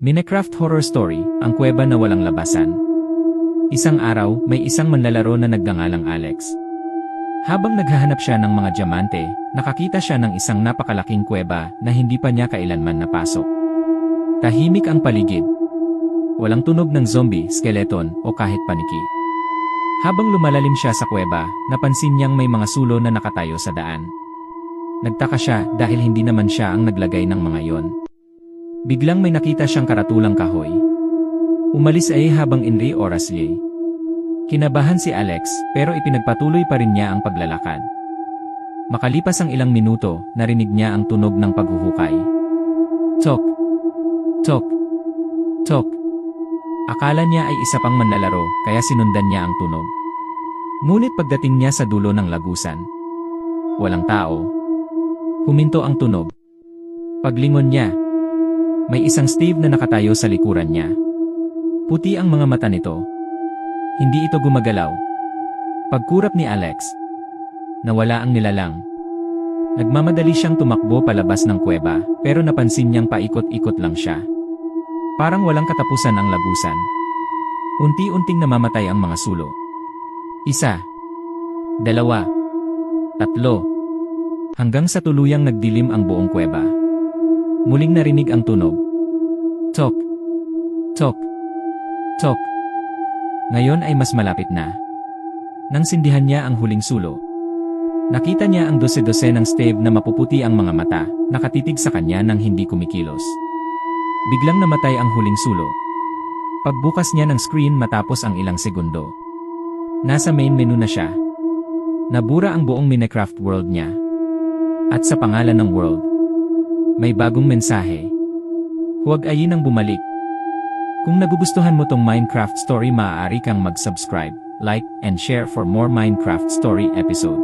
Minecraft Horror Story, ang kuweba na walang labasan. Isang araw, may isang manlalaro na nagngangalang Alex. Habang naghahanap siya ng mga diamante, nakakita siya ng isang napakalaking kuweba na hindi pa niya kailanman napasok. Tahimik ang paligid. Walang tunog ng zombie, skeleton, o kahit paniki. Habang lumalalim siya sa kuweba, napansin niyang may mga sulo na nakatayo sa daan. Nagtaka siya dahil hindi naman siya ang naglagay ng mga yon. Biglang may nakita siyang karatulang kahoy. Umalis ay habang inri oras liye. Kinabahan si Alex, pero ipinagpatuloy pa rin niya ang paglalakad. Makalipas ang ilang minuto, narinig niya ang tunog ng paghuhukay. Tok! Tok! Tok! Akala niya ay isa pang manlalaro, kaya sinundan niya ang tunog. Ngunit pagdating niya sa dulo ng lagusan, walang tao. Huminto ang tunog. Paglingon niya, may isang Steve na nakatayo sa likuran niya. Puti ang mga mata nito. Hindi ito gumagalaw. Pagkurap ni Alex, nawala ang nilalang. Nagmamadali siyang tumakbo palabas ng kuweba, pero napansin niyang paikot-ikot lang siya. Parang walang katapusan ang lagusan. Unti-unting namamatay ang mga sulo. 1, 2, 3, hanggang sa tuluyang nagdilim ang buong kuweba. Muling narinig ang tunog. Tok! Tok! Tok! Ngayon ay mas malapit na. Nang sindihan niya ang huling sulo, nakita niya ang dose-dose ng Steve na mapuputi ang mga mata, nakatitig sa kanya nang hindi kumikilos. Biglang namatay ang huling sulo. Pagbukas niya ng screen matapos ang ilang segundo, nasa main menu na siya. Nabura ang buong Minecraft world niya. At sa pangalan ng world, may bagong mensahe. Huwag ayinang bumalik. Kung nagugustuhan mo tong Minecraft story, maaari kang mag-subscribe, like, and share for more Minecraft story episode.